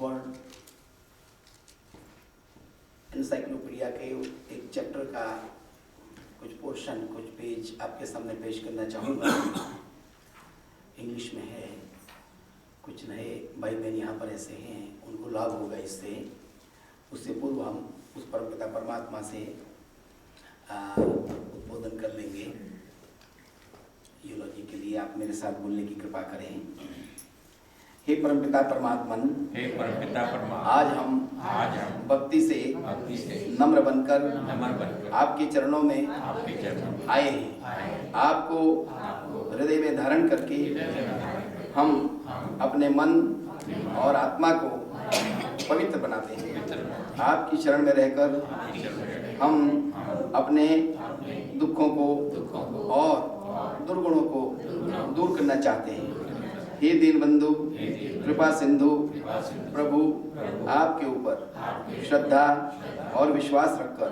World encyclopedia के एक chapter का कुछ पोर्शन, कुछ पेज आपके सामने पेश करना चाहूँगा। इंग्लिश में है। कुछ नए भाई बहन यहाँ पर ऐसे हैं, उनको लाभ होगा इससे। उससे पूर्व हम उस परमपिता परमात्मा से उद्बोधन कर लेंगे। यूलॉजी के लिए आप मेरे साथ बोलने की कृपा करें। हे परमपिता परमात्मन, हे परमपिता परमात्मा, आज हम भक्ति से नम्र बनकर आपके चरणों में आए हैं। आपको हृदय में धारण करके हम अपने मन और आत्मा को पवित्र बनाते हैं। आपकी शरण में रहकर हम अपने दुखों को और दुर्गुणों को दूर करना चाहते हैं। हे दीनबंधु, कृपा सिंधु प्रभु, आपके ऊपर श्रद्धा और विश्वास रखकर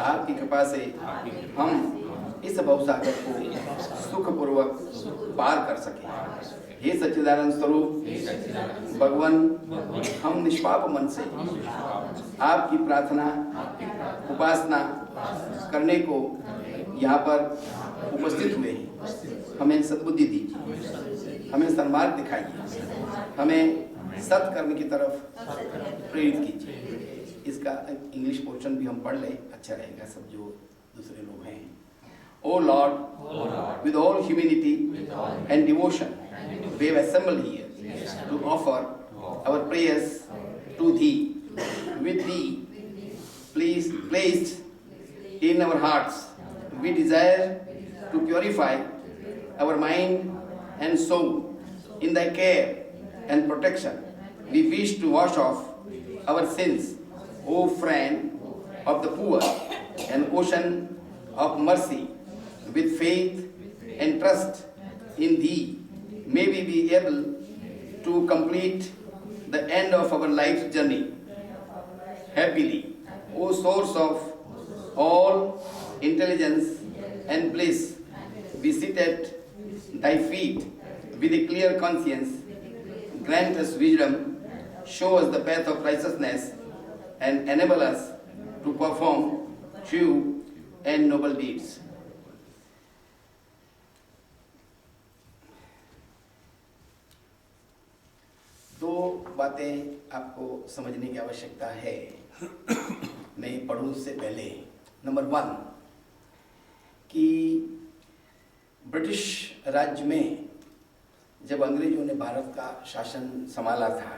आपकी कृपा से हम इस भवसागर को सुखपूर्वक पार कर सकें। हे सच्चिदानंद स्वरूप भगवान, हम निष्पाप मन से आपकी प्रार्थना उपासना करने को यहाँ पर उपस्थित हुए हैं। हमें सद्बुद्धि दीजिए, हमें सन्मार्ग दिखाइए, हमें सत्कर्म की तरफ प्रेरित कीजिए। इसका इंग्लिश पोर्शन भी हम पढ़ लें, अच्छा रहेगा सब जो दूसरे लोग हैं। O Lord, with all humility and devotion, we have assembled here to offer our prayers to Thee. With Thee placed in our hearts, we desire to purify our mind and soul in Thy care and protection. We wish to wash off our sins, O friend of the poor, an ocean of mercy. With faith and trust in Thee, may we be able to complete the end of our life's journey happily. O source of all intelligence and bliss, we sit at Thy feet with a clear conscience. Grant us wisdom, show us the path of righteousness, and enable us to perform true and noble deeds. दो बातें आपको समझने की आवश्यकता है। मैं पढ़ूं उससे पहले नंबर 1 कि ब्रिटिश राज्य में जब अंग्रेजों ने भारत का शासन संभाला था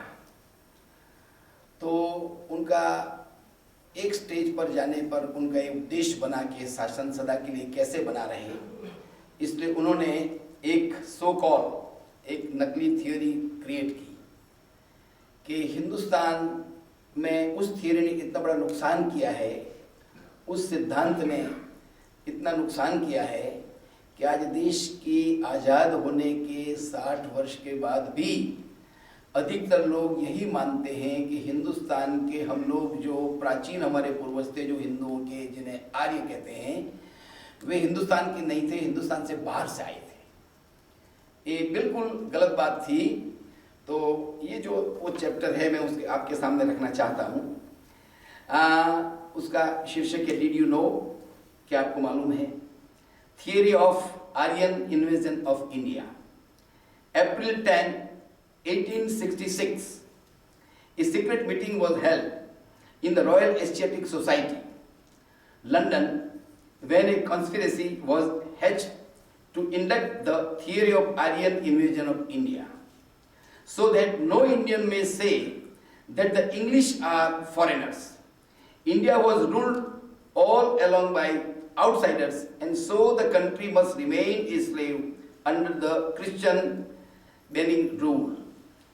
तो उनका एक स्टेज पर जाने पर उनका एक उद्देश्य बना कि शासन सदा के लिए कैसे बना रहे, इसलिए उन्होंने एक सो कॉल एक नकली थियोरी क्रिएट की कि हिंदुस्तान में उस थियरी ने इतना बड़ा नुकसान किया है, उस सिद्धांत ने इतना नुकसान किया है कि आज देश की आज़ाद होने के 60 वर्ष के बाद भी अधिकतर लोग यही मानते हैं कि हिंदुस्तान के हम लोग जो प्राचीन हमारे पूर्वज थे, जो हिंदुओं के जिन्हें आर्य कहते हैं, वे हिंदुस्तान के नहीं थे, हिंदुस्तान से बाहर से आए थे। ये बिल्कुल गलत बात थी। तो ये जो वो चैप्टर है मैं उसके आपके सामने रखना चाहता हूँ। उसका शीर्षक है डिड यू नो, क्या आपको मालूम है? Theory of Aryan invasion of India. April 10, 1866 a secret meeting was held in the Royal Asiatic Society, London, when a conspiracy was hatched to induct the theory of Aryan invasion of India, so that no Indian may say that the English are foreigners. India was ruled all along by outsiders, and so the country must remain a slave under the Christian Benin rule.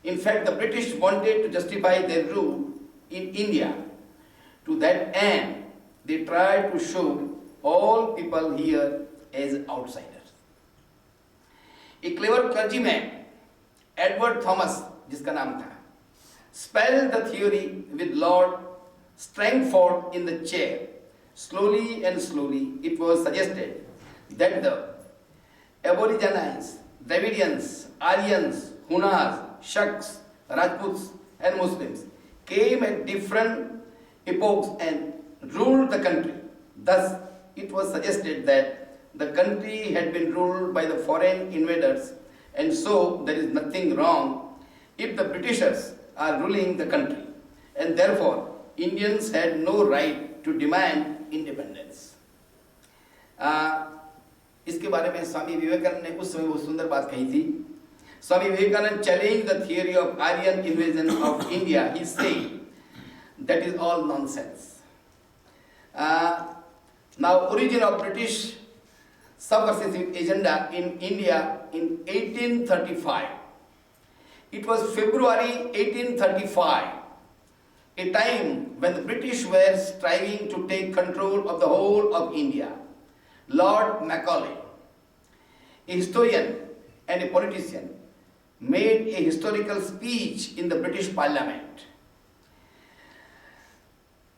In fact, the British wanted to justify their rule in India. To that end, they tried to show all people here as outsiders. A clever clergyman, Edward Thomas, जिसका नाम था, spelled the theory with Lord Strangford in the chair. Slowly and slowly, it was suggested that the Aborigines, Dravidians, Aryans, Hunas, Shaks, Rajputs, and Muslims came at different epochs and ruled the country. Thus, it was suggested that the country had been ruled by the foreign invaders, and so there is nothing wrong if the Britishers are ruling the country, and therefore Indians had no right to demand independence. इसके बारे में स्वामी विवेकानंद ने उस समय बहुत सुंदर बात कही थी. Swami Vivekananda challenged the theory of Aryan invasion of India. He said that is all nonsense. Now, origin of British subversive agenda in India in 1835. It was February 1835, a time when the British were striving to take control of the whole of India. Lord Macaulay, a historian and a politician, made a historical speech in the British Parliament,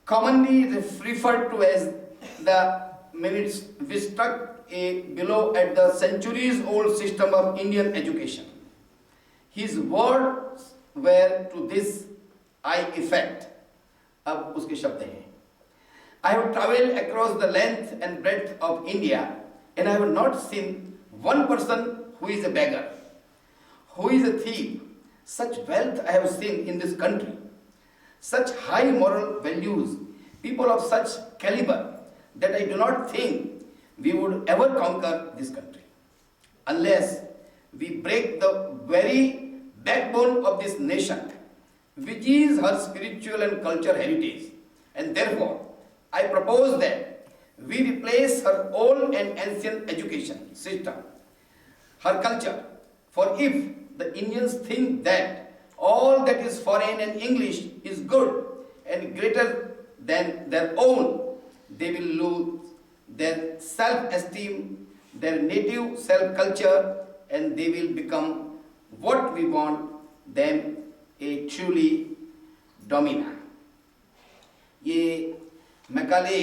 commonly referred to as the Minutes, which struck a blow at the centuries-old system of Indian education. His words were to this effect. अब उसके शब्द हैं. I have travelled across the length and breadth of India, and I have not seen one person who is a beggar, who is a thief. Such wealth I have seen in this country, such high moral values, people of such caliber, that I do not think we would ever conquer this country unless we break the very backbone of this nation, which is her spiritual and cultural heritage. And therefore, I propose that we replace her old and ancient education system, her culture. For if the Indians think that all that is foreign and English is good and greater than their own, they will lose their self-esteem, their native self-culture, and they will become what we want them, a truly domina. ये Macaulay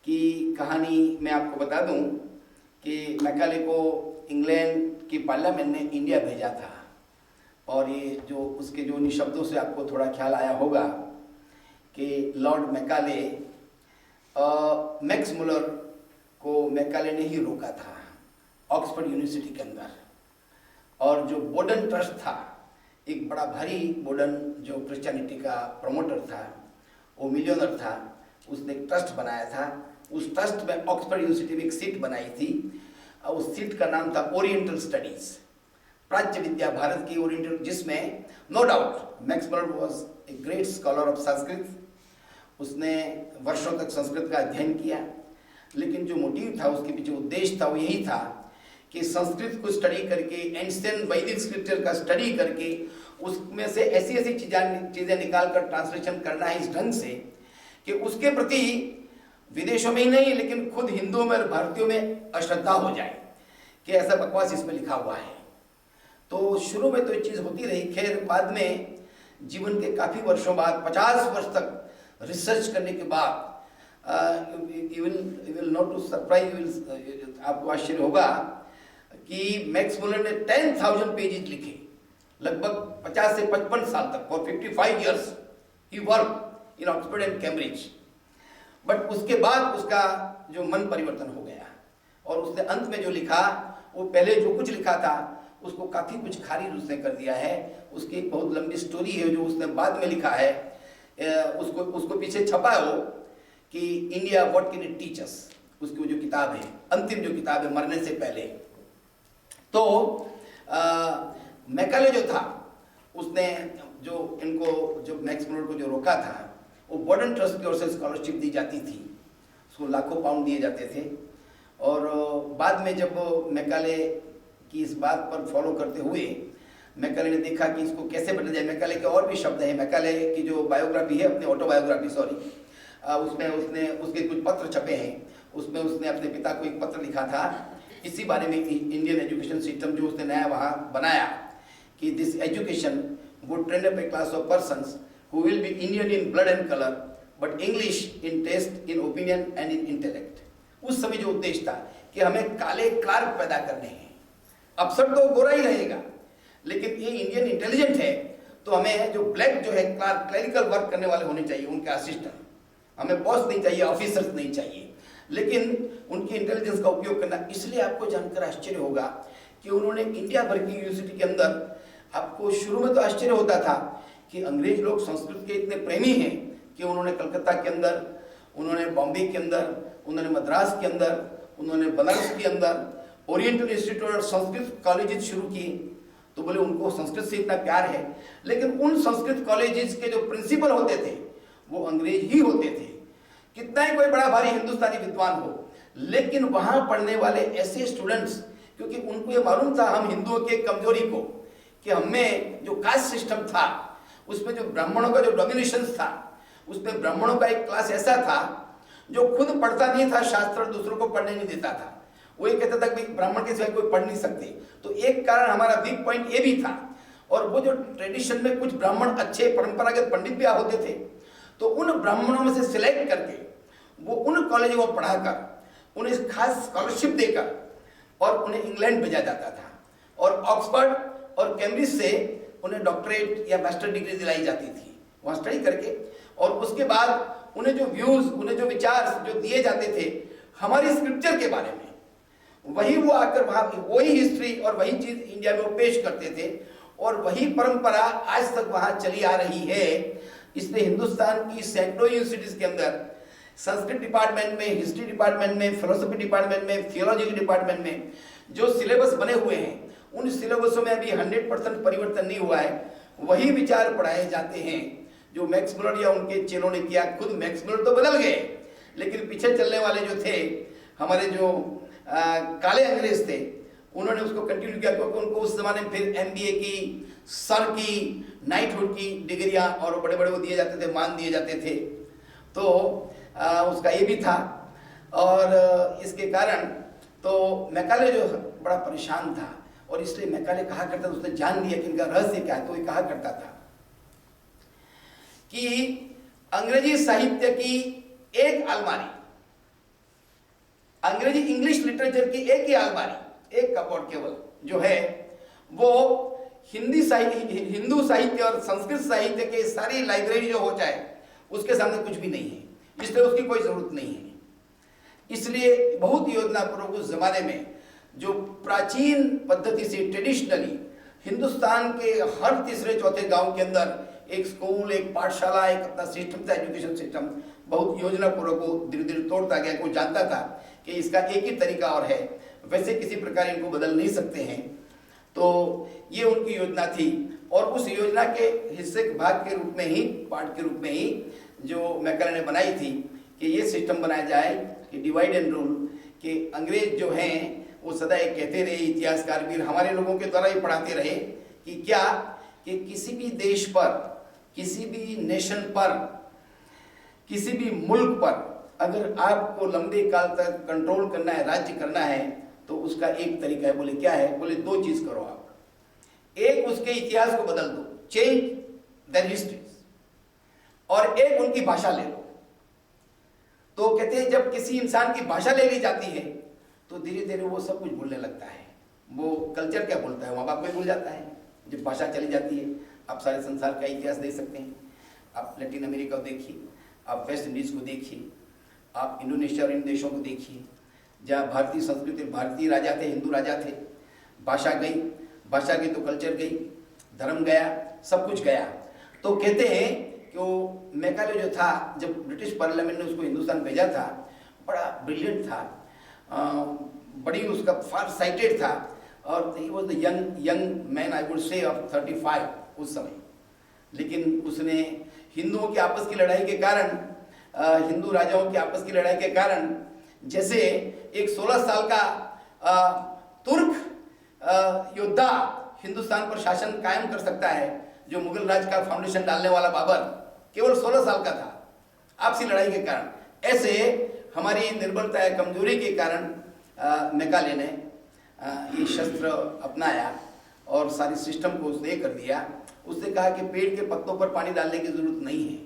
की कहानी मैं आपको बता दूं कि Macaulay को England की पार्लियामेंट ने इंडिया भेजा था, और ये जो उसके जो निशब्दों से आपको थोड़ा ख्याल आया होगा कि लॉर्ड मैकाले मैक्स मुलर को मैकाले ने ही रोका था ऑक्सफोर्ड यूनिवर्सिटी के अंदर. और जो बोडन ट्रस्ट था, एक बड़ा भारी बोडन जो क्रिश्चियनिटी का प्रमोटर था, वो मिलियनर था, उसने एक ट्रस्ट बनाया था. उस ट्रस्ट में ऑक्सफोर्ड यूनिवर्सिटी में एक सीट बनाई थी, और उस सीट का नाम था ओरिएंटल स्टडीज, प्राच्य विद्या भारत की ओरिएंटल, जिसमें no doubt Max Muller was a great scholar of Sanskrit. उसने वर्षों तक संस्कृत का अध्ययन किया, लेकिन जो मोटिव था, उसके पीछे उद्देश्य था, वो यही था कि संस्कृत को स्टडी करके, एंशिएंट वैदिक स्क्रिप्चर का स्टडी करके, उसमें से ऐसी ऐसी चीज़ें निकाल कर ट्रांसलेशन करना है इस ढंग से कि उसके प्रति विदेशों में ही नहीं, लेकिन खुद हिंदुओं में और भारतीयों में अश्रद्धा हो जाए कि ऐसा बकवास इसमें लिखा हुआ है. तो शुरू में तो ये चीज़ होती रही. खैर, बाद में जीवन के काफ़ी वर्षों बाद, 50 वर्ष तक रिसर्च करने के बाद, you will not to surprise, आपको आश्चर्य होगा कि मैक्स मुलर ने 10,000 पेजेज लिखे, लगभग 50 से 55 साल तक. For 55 years he work in Oxford and Cambridge. But उसके बाद उसका जो मन परिवर्तन हो गया, और उसने अंत में जो लिखा, वो पहले जो कुछ लिखा था उसको काफ़ी कुछ खारिज उसने कर दिया है. उसकी एक बहुत लंबी स्टोरी है जो उसने बाद में लिखा है. उसको पीछे छपा है वो कि India what can it teach us, उसकी जो किताब है, अंतिम जो किताब है मरने से पहले. तो मैकाले जो था, उसने जो मैक्स मुलर को जो रोका था, वो बॉर्डन ट्रस्ट की ओर से स्कॉलरशिप दी जाती थी, उसको लाखों पाउंड दिए जाते थे. और बाद में जब मैकाले की इस बात पर फॉलो करते हुए मैकाले ने देखा कि इसको कैसे बदला जाए. मैकाले के और भी शब्द हैं. मैकाले की जो बायोग्राफी है, अपनी ऑटोबायोग्राफी, उसमें उसने उसके कुछ पत्र छपे हैं. उसमें उसने अपने पिता को एक पत्र लिखा था इसी बारे में, इंडियन एजुकेशन सिस्टम जो उसने नया वहाँ बनाया, कि this education would train up A class of persons who will be Indian in blood and color, but English in taste, in opinion and in intellect. उस समय जो उद्देश्य था कि हमें काले क्लार्क पैदा करने हैं. अफसर तो गोरा ही रहेगा, लेकिन ये इंडियन इंटेलिजेंट है, तो हमें जो ब्लैक जो है क्लरिकल वर्क करने वाले होने चाहिए, उनके असिस्टेंट। हमें बॉस नहीं चाहिए, ऑफिसर्स नहीं चाहिए, लेकिन उनकी इंटेलिजेंस का उपयोग करना। इसलिए आपको जानकर आश्चर्य होगा कि उन्होंने इंडिया भर की यूनिवर्सिटी के अंदर, आपको शुरू में तो आश्चर्य होता था कि अंग्रेज लोग संस्कृत के इतने प्रेमी हैं कि उन्होंने कलकत्ता के अंदर, उन्होंने बॉम्बे के अंदर, उन्होंने मद्रास के अंदर, उन्होंने बनारस के अंदर ओरिएंटल इंस्टीट्यूट और संस्कृत कॉलेजेस शुरू किए। तो बोले उनको संस्कृत से इतना प्यार है, लेकिन उन संस्कृत कॉलेजेस के जो प्रिंसिपल होते थे वो अंग्रेज ही होते थे। कितना ही कोई बड़ा भारी हिंदुस्तानी विद्वान हो, लेकिन वहां पढ़ने वाले ऐसे स्टूडेंट्स, क्योंकि उनको ये मालूम था हम हिंदुओं के कमजोरी को, कि हमें जो कास्ट सिस्टम था उसमें जो ब्राह्मणों का जो डोमिनेशन था, उसमें ब्राह्मणों का एक क्लास ऐसा था जो खुद पढ़ता नहीं था शास्त्र और दूसरों को पढ़ने नहीं देता था। वो ये कहता था कि ब्राह्मण के सिवाय कोई पढ़ नहीं सकते। तो एक कारण हमारा वीक पॉइंट ये भी था। और वो जो ट्रेडिशन में कुछ ब्राह्मण अच्छे परंपरागत पंडित भी होते थे, तो उन ब्राह्मणों में से सिलेक्ट करके वो उन कॉलेजों को पढ़ाकर उन्हें खास स्कॉलरशिप देकर और उन्हें इंग्लैंड भेजा जाता था, और ऑक्सफोर्ड और कैम्ब्रिज से उन्हें डॉक्टरेट या मास्टर डिग्री दिलाई जाती थी वहाँ स्टडी करके। और उसके बाद उन्हें जो व्यूज, उन्हें जो विचार जो दिए जाते थे हमारी स्क्रिप्चर के बारे में, वही वो आकर वहाँ वही हिस्ट्री और वही चीज इंडिया में वो पेश करते थे, और वही परंपरा आज तक वहाँ चली आ रही है। इसलिए हिंदुस्तान की सैकड़ों यूनिवर्सिटीज के अंदर संस्कृत डिपार्टमेंट में, हिस्ट्री डिपार्टमेंट में, फिलोसफी डिपार्टमेंट में, थियोलॉजी के डिपार्टमेंट में जो सिलेबस बने हुए हैं, उन सिलेबसों में अभी 100% परिवर्तन नहीं हुआ है। वही विचार पढ़ाए जाते हैं जो मैक्स मुलर या उनके चेलों ने किया। खुद मैक्स मुलर तो बदल गए, लेकिन पीछे चलने वाले जो थे हमारे जो काले अंग्रेज थे, उन्होंने उसको कंटिन्यू किया, क्योंकि उनको उस जमाने में फिर MBA की, सर की, नाइटहुड की डिग्रियां और बड़े बड़े वो दिए जाते थे, मान दिए जाते थे। तो उसका ये भी था। और इसके कारण तो मैकाले जो बड़ा परेशान था, और इसलिए मैकाले कहा करता था, उसने जान लिया कि इनका रहस्य क्या है, तो ये कहा करता था कि अंग्रेजी साहित्य की एक अलमारी, अंग्रेजी इंग्लिश लिटरेचर की एक ही अलमारी, एक कपबोर्ड केवल जो है वो हिंदू साहित्य और संस्कृत साहित्य के सारी लाइब्रेरी जो हो जाए उसके सामने कुछ भी नहीं है, इसलिए उसकी कोई जरूरत नहीं है। इसलिए बहुत योजनापूर्वक उस जमाने में जो प्राचीन पद्धति से ट्रेडिशनली हिंदुस्तान के हर तीसरे चौथे गांव के अंदर एक स्कूल, एक पाठशाला, एक अपना सिस्टम था, एजुकेशन सिस्टम, बहुत योजनापूर्वक वो धीरे धीरे तोड़ता गया। कोई जानता था कि इसका एक ही तरीका और है, वैसे किसी प्रकार इनको बदल नहीं सकते हैं। तो ये उनकी योजना थी, और उस योजना के हिस्से के भाग के रूप में ही, पार्ट के रूप में ही जो मैकाले ने बनाई थी कि ये सिस्टम बनाया जाए कि डिवाइड एंड रूल, कि अंग्रेज जो हैं वो सदा एक कहते रहे, इतिहासकार भी हमारे लोगों के द्वारा ही पढ़ाते रहे कि क्या, कि किसी भी देश पर, किसी भी नेशन पर, किसी भी मुल्क पर अगर आपको लंबे काल तक कंट्रोल करना है, राज्य करना है, तो उसका एक तरीका है। बोले क्या है? बोले दो चीज करो आप, एक उसके इतिहास को बदल दो, चेंज देयर हिस्ट्री, और एक उनकी भाषा ले लो। तो कहते हैं जब किसी इंसान की भाषा ले ली जाती है तो धीरे धीरे वो सब कुछ भूलने लगता है। वो कल्चर क्या बोलता है, माँ बाप को भूल जाता है जब भाषा चली जाती है। आप सारे संसार का इतिहास देख सकते हैं, आप लैटिन अमेरिका को देखिए, आप वेस्ट इंडीज को देखिए, आप इंडोनेशिया और इन देशों को देखिए जहाँ भारतीय संस्कृति, भारतीय राजा थे, हिंदू राजा थे, भाषा गई, भाषा गई तो कल्चर गई, धर्म गया, सब कुछ गया। तो कहते हैं कि वो मैकाले जो था, जब ब्रिटिश पार्लियामेंट ने उसको हिंदुस्तान भेजा था, बड़ा ब्रिलियंट था, बड़ी उसका फार साइटेड था, और he was the young man I would say of 35 उस समय। लेकिन उसने हिंदुओं की आपस की लड़ाई के कारण, हिंदू राजाओं की आपस की लड़ाई के कारण, जैसे एक 16 साल का तुर्क योद्धा हिंदुस्तान पर शासन कायम कर सकता है, जो मुगल राज का फाउंडेशन डालने वाला बाबर केवल 16 साल का था, आपसी लड़ाई के कारण। ऐसे हमारी निर्बलता या कमजोरी के कारण मैकाले ने ये शस्त्र अपनाया और सारी सिस्टम को उसने कर दिया। उसने कहा कि पेड़ के पत्तों पर पानी डालने की जरूरत नहीं है,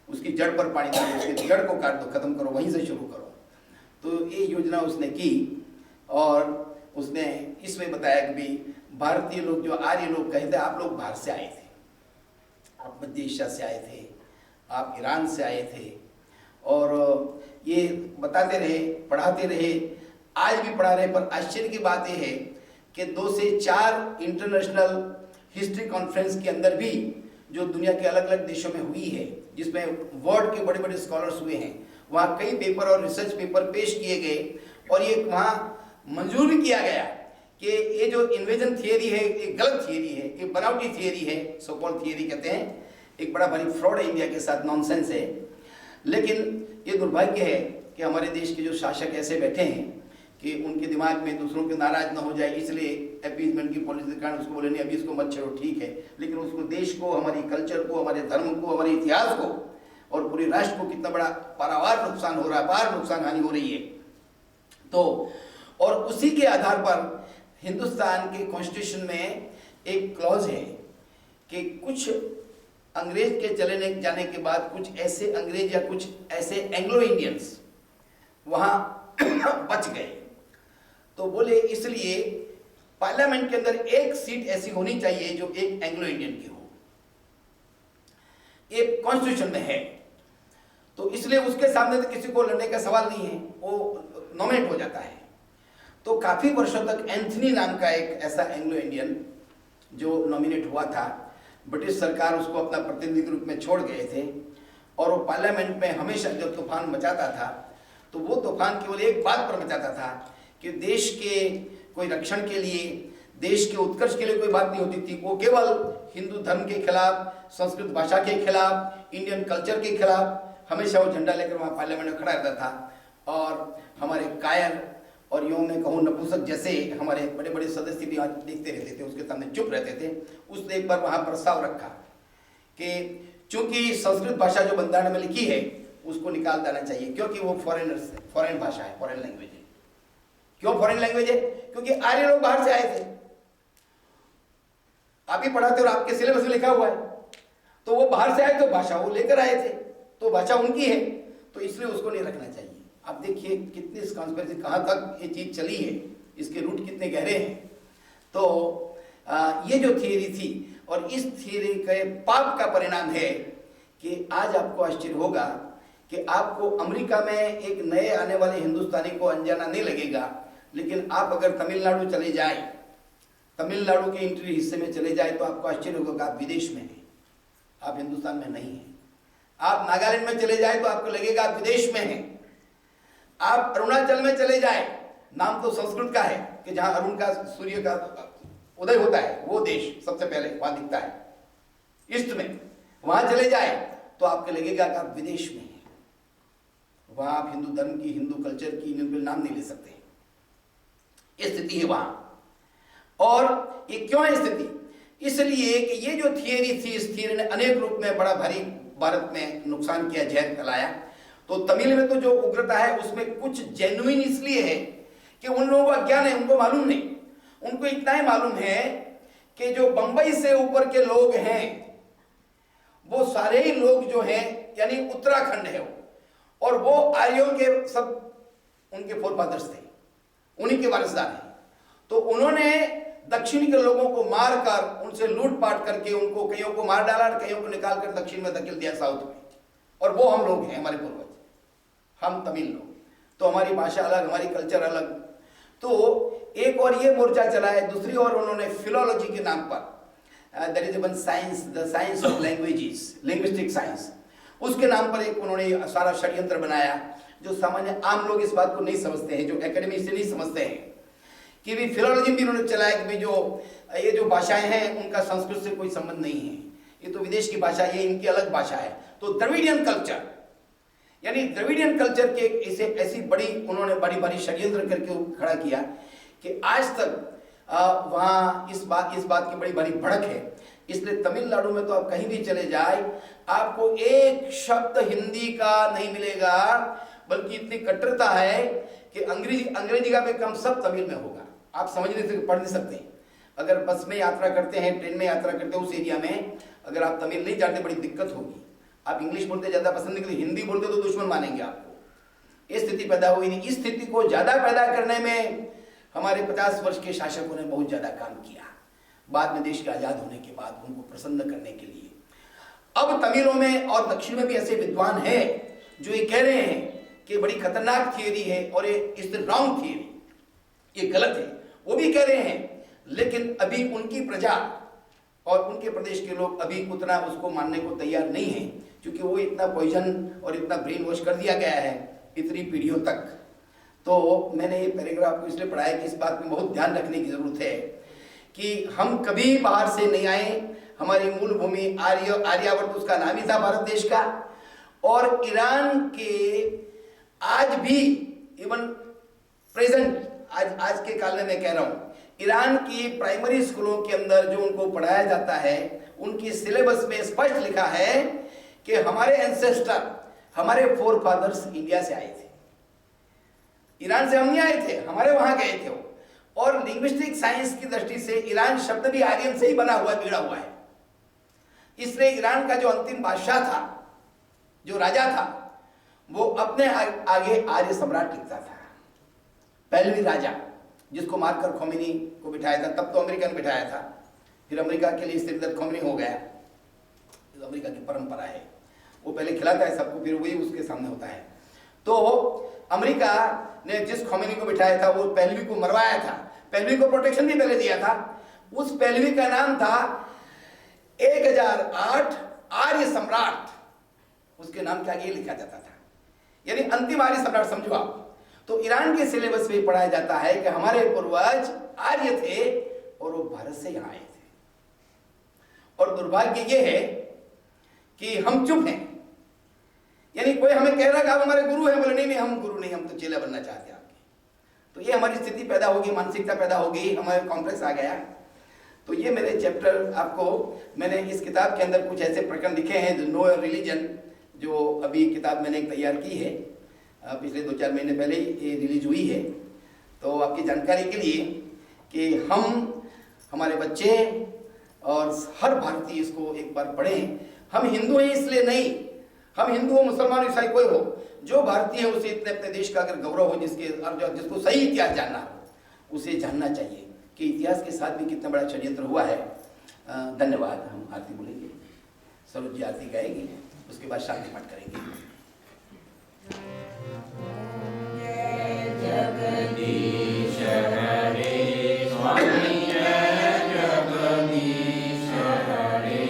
उसकी जड़ पर पानी डालो, उसकी जड़ को काट दो, खत्म करो, वहीं से शुरू करो। तो ये योजना उसने की, और उसने इसमें बताया कि भी भारतीय लोग, जो आर्य लोग कहते हैं, आप लोग बाहर से आए थे, आप मध्य एशिया से आए थे, आप ईरान से आए थे, और ये बताते रहे, पढ़ाते रहे, आज भी पढ़ा रहे। पर आश्चर्य की बात यह है कि 2 से 4 इंटरनेशनल हिस्ट्री कॉन्फ्रेंस के अंदर भी, जो दुनिया के अलग अलग देशों में हुई है, जिसमें वर्ल्ड के बड़े बड़े स्कॉलर्स हुए हैं, वहाँ कई पेपर और रिसर्च पेपर पेश किए गए, और ये वहाँ मंजूर भी किया गया कि ये जो इन्वेजन थियरी है, एक गलत थियरी है, एक बनावटी थियरी है, सो कॉल्ड थियरी कहते हैं, एक बड़ा भारी फ्रॉड है, इंडिया के साथ नॉनसेंस है। लेकिन ये दुर्भाग्य है कि हमारे देश के जो शासक ऐसे बैठे हैं कि उनके दिमाग में दूसरों के नाराज ना हो जाए, इसलिए अपीजमेंट की पॉलिसी के कारण उसको बोले नहीं अभी इसको मत छेड़ो, ठीक है, लेकिन उसको देश को, हमारी कल्चर को, हमारे धर्म को, हमारे इतिहास को और पूरे राष्ट्र को कितना बड़ा पारावार नुकसान हो रहा है, पार नुकसान हानि हो रही है। तो और उसी के आधार पर हिंदुस्तान के कॉन्स्टिट्यूशन में एक क्लॉज है कि कुछ अंग्रेज के चले जाने के बाद कुछ ऐसे अंग्रेज या कुछ ऐसे एंग्लो इंडियंस वहां बच गए। तो बोले इसलिए पार्लियामेंट के अंदर एक सीट ऐसी होनी चाहिए जो एक एंग्लो इंडियन की हो, एक कॉन्स्टिट्यूशन में है, तो इसलिए उसके सामने तो किसी को लड़ने का सवाल नहीं है, वो नॉमिनेट हो जाता है। तो काफी वर्षों तक एंथनी नाम का एक ऐसा एंग्लो इंडियन जो नॉमिनेट हुआ था, ब्रिटिश सरकार उसको अपना प्रतिनिधि के रूप में छोड़ गए थे, और वो पार्लियामेंट में हमेशा जब तूफान मचाता था तो वो तूफान केवल एक बात पर मचाता था कि देश के कोई रक्षण के लिए, देश के उत्कर्ष के लिए कोई बात नहीं होती थी। वो केवल हिंदू धर्म के खिलाफ, संस्कृत भाषा के खिलाफ, इंडियन कल्चर के खिलाफ हमेशा वो झंडा लेकर वहाँ पार्लियामेंट में खड़ा रहता था। और हमारे कायर और यूं मैं कहूँ नपुंसक जैसे हमारे बड़े बड़े सदस्य भी आज देखते रहते थे, उसके सामने चुप रहते थे। उसने एक बार वहाँ प्रस्ताव रखा कि चूंकि संस्कृत भाषा जो बंधारण में लिखी है उसको निकाल देना चाहिए, क्योंकि वो फॉरेन भाषा है, फॉरेन लैंग्वेज है। क्यों फॉरेन लैंग्वेज है? क्योंकि आर्य लोग बाहर से आए थे, आप ही पढ़ाते और आपके सिलेबस में लिखा हुआ है, तो वो बाहर से आए तो भाषा वो लेकर आए थे, तो भाषा उनकी है, तो इसलिए उसको नहीं रखना चाहिए। आप देखिए कितनी इस कॉन्स्पिरेसी कहां तक ये चीज चली है, इसके रूट कितने गहरे हैं। तो ये जो थियरी थी, और इस थियरी के पाप का परिणाम है कि आज आपको आश्चर्य होगा कि आपको अमेरिका में एक नए आने वाले हिंदुस्तानी को अनजाना नहीं लगेगा, लेकिन आप अगर तमिलनाडु चले जाए, तमिलनाडु के इंटीरियर हिस्से में चले जाए, तो आपको आश्चर्य होगा कि आप विदेश में हैं, आप हिंदुस्तान में नहीं हैं। आप नागालैंड में चले जाए तो आपको लगेगा आप विदेश में हैं। आप अरुणाचल में चले जाए, नाम तो संस्कृत का है कि जहां अरुण का सूर्य का उदय होता है, वो देश सबसे पहले वहां दिखता है ईस्ट में, वहां चले जाए तो आपको लगेगा कि आप विदेश में हैं। वहां आप हिंदू धर्म की, हिंदू कल्चर की नाम नहीं ले सकते, ये स्थिति है वहां। और ये क्यों है स्थिति? इसलिए कि ये जो थियरी थी, इस थियरी ने अनेक रूप में बड़ा भारी भारत में नुकसान किया, जहर फैलाया। तो तमिल में तो जो उग्रता है उसमें कुछ जेन्युइन इसलिए है कि उन लोगों का ज्ञान है, उनको मालूम नहीं, उनको इतना ही मालूम है कि जो बंबई से ऊपर के लोग हैं वो सारे ही लोग जो हैं, यानी उत्तराखंड है वो, और वो आर्यों के सब उनके फोरफादर्स थे, उन्हीं के वारिसदार हैं। तो उन्होंने दक्षिण के लोगों को मारकर, उनसे लूटपाट करके, उनको कईयों को मार डाला, कईयों को निकाल कर दक्षिण में धकेल दिया, साउथ में। और वो हम लोग हैं, हमारे पूर्वज, हम तमिल लोग। तो हमारी भाषा अलग, हमारी कल्चर अलग। तो एक और ये मोर्चा चला है, दूसरी ओर उन्होंने फिलोलॉजी के नाम पर, that is one science, the science of languages, linguistic science, उसके नाम पर एक उन्होंने सारा षड्यंत्र बनाया, जो सामान्य आम लोग इस बात को नहीं समझते हैं, जो एकेडमी से नहीं समझते हैं, कि भी फिलोलॉजी भी उन्होंने चलाया कि जो ये जो भाषाएं हैं उनका संस्कृत से कोई संबंध नहीं है, ये तो विदेश की भाषा है, इनकी अलग भाषा है। तो द्रविडियन कल्चर, यानी द्रविडियन कल्चर के इसे ऐसी बड़ी उन्होंने बड़ी बड़ी षड्यंत्र करके खड़ा किया कि आज तक वहाँ इस बात की बड़ी बड़ी भड़क है। इसलिए तमिलनाडु में तो आप कहीं भी चले जाए, आपको एक शब्द हिंदी का नहीं मिलेगा, बल्कि इतनी कट्टरता है कि अंग्रेजी का भी कम सब तमिल में होगा। आप समझ नहीं सकते, पढ़ नहीं सकते। अगर बस में यात्रा करते हैं, ट्रेन में यात्रा करते हैं, उस एरिया में अगर आप तमिल नहीं जानते बड़ी दिक्कत होगी। आप इंग्लिश बोलते ज्यादा पसंद नहीं करते, हिंदी बोलते तो दुश्मन मानेंगे आपको। ये स्थिति पैदा हुई नहीं। इस स्थिति को ज्यादा पैदा करने में हमारे 50 वर्ष के शासकों ने बहुत ज्यादा काम किया। बाद में देश के आजाद होने के बाद उनको प्रसन्न करने के लिए अब तमिलों में और दक्षिण में भी ऐसे विद्वान हैं जो ये कह रहे हैं कि बड़ी खतरनाक थियरी है और ये इज रॉन्ग थियरी, ये गलत है, वो भी कह रहे हैं। लेकिन अभी उनकी प्रजा और उनके प्रदेश के लोग अभी उतना उसको मानने को तैयार नहीं है, क्योंकि वो इतना पॉइजन और इतना ब्रेन वॉश कर दिया गया है इतनी पीढ़ियों तक। तो मैंने ये पैराग्राफ को इसलिए पढ़ा है कि इस बात में बहुत ध्यान रखने की जरूरत है कि हम कभी बाहर से नहीं आए, हमारी मूल भूमि आर्यावर्त उसका नाम ही था भारत देश का। और ईरान के आज भी इवन प्रेजेंट आज के काल में मैं कह रहा हूं, ईरान की प्राइमरी स्कूलों के अंदर जो उनको पढ़ाया जाता है उनकी सिलेबस में स्पष्ट लिखा है कि हमारे एंसेस्टर, हमारे फोर फादर्स इंडिया से आए थे, ईरान से हम नहीं आए थे, हमारे वहां गए थे। और लिंग्विस्टिक साइंस की दृष्टि से ईरान शब्द भी आर्यन से ही बना हुआ, बिगड़ा हुआ है। इसलिए ईरान का जो अंतिम बादशाह था, जो राजा था, वो अपने आगे आर्य सम्राट लिखता था। पहलवी राजा जिसको मारकर खोमेनी को बिठाया था, तब तो अमेरिका ने बिठाया था, फिर अमेरिका के लिए सिरदर्द खोमेनी हो गया, अमेरिका की परंपरा है, वो पहले खिलाता है सबको, फिर वही उसके सामने होता है। तो अमेरिका ने जिस खोमेनी को बिठाया था वो पहलवी को मरवाया था, पहलवी को प्रोटेक्शन भी पहले दिया था। उस पहलवी का नाम था 1008 आर्य सम्राट, उसके नाम के आगे लिखा जाता था, यानी अंतिम आर्य सम्राट, समझो आप। तो ईरान के सिलेबस में पढ़ाया जाता है कि हमारे पूर्वज आर्य थे और वो भारत से यहां आए थे। और दुर्भाग्य ये है कि हम चुप हैं, यानी कोई हमें कह रहा है कि आप हमारे गुरु हैं, बोले नहीं नहीं हम गुरु नहीं, हम तो चेला बनना चाहते हैं आपके। तो ये हमारी स्थिति पैदा होगी, मानसिकता पैदा होगी, हमारे कॉम्प्लेक्स आ गया। तो ये मेरे चैप्टर आपको, मैंने इस किताब के अंदर कुछ ऐसे प्रकरण लिखे हैं, जो नो रिलीजन, जो अभी किताब मैंने एक तैयार की है, पिछले 2-4 महीने पहले ही ये रिलीज हुई है। तो आपकी जानकारी के लिए कि हम, हमारे बच्चे और हर भारतीय इसको एक बार पढ़ें। हम हिंदू हैं इसलिए नहीं, हम हिंदू हो, मुसलमान, ईसाई, कोई हो, जो भारतीय है उसे इतने अपने देश का अगर गौरव हो, जिसको सही इतिहास जानना हो, उसे जानना चाहिए कि इतिहास के साथ भी कितना बड़ा षड्यंत्र हुआ है। धन्यवाद। हम आरती बोलेंगे, सरोज जी आरती गाएंगे, उसके बाद शांति पाठ करेंगे। जगदीश हरे स्वामी, जगदीश हरे,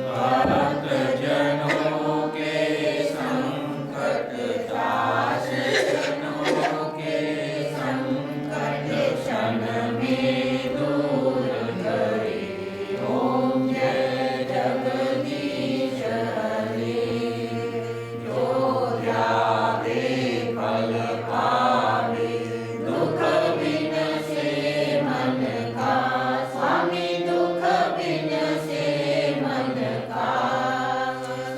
भक्त जनों के संकट ताश, जनों के संकट क्षण में दूर करे। ओम जय जगदीश हरे, जो ध्यावे फल पावे, दुख बिन से मन का, स्वामी दुख बिन से मन का,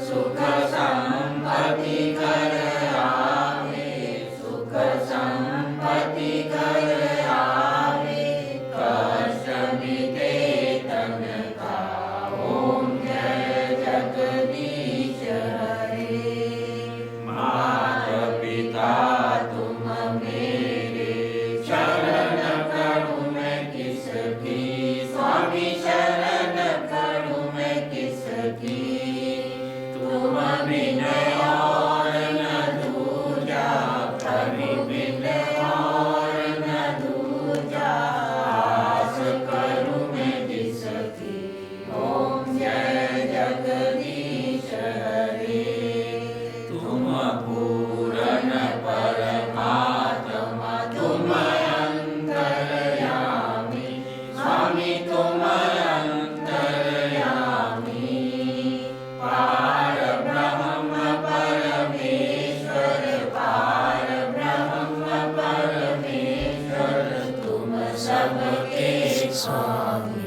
सुख संपत्ति कर आवे, सुख संपत्ति कर आवे, कष्ट मिटे तन का। ओम जय जगदीश हरे, मात पिता तुम मेरे, शरण करूं मैं किसकी, स्वामी शरण करूं मैं किसकी, तुम बिन और न दूजा, कभी बिन और न दूजा, आस करूं मैं जिसकी। ओम जय जगदीश हरे, तुम पूर्ण परमात्मा, तुम अंतर्यामी, स्वामी तुम अंतर्यामी, पार ब्रह्म परमेश्वर, पार ब्रह्म परमेश्वर, तुम सबके स्वामी।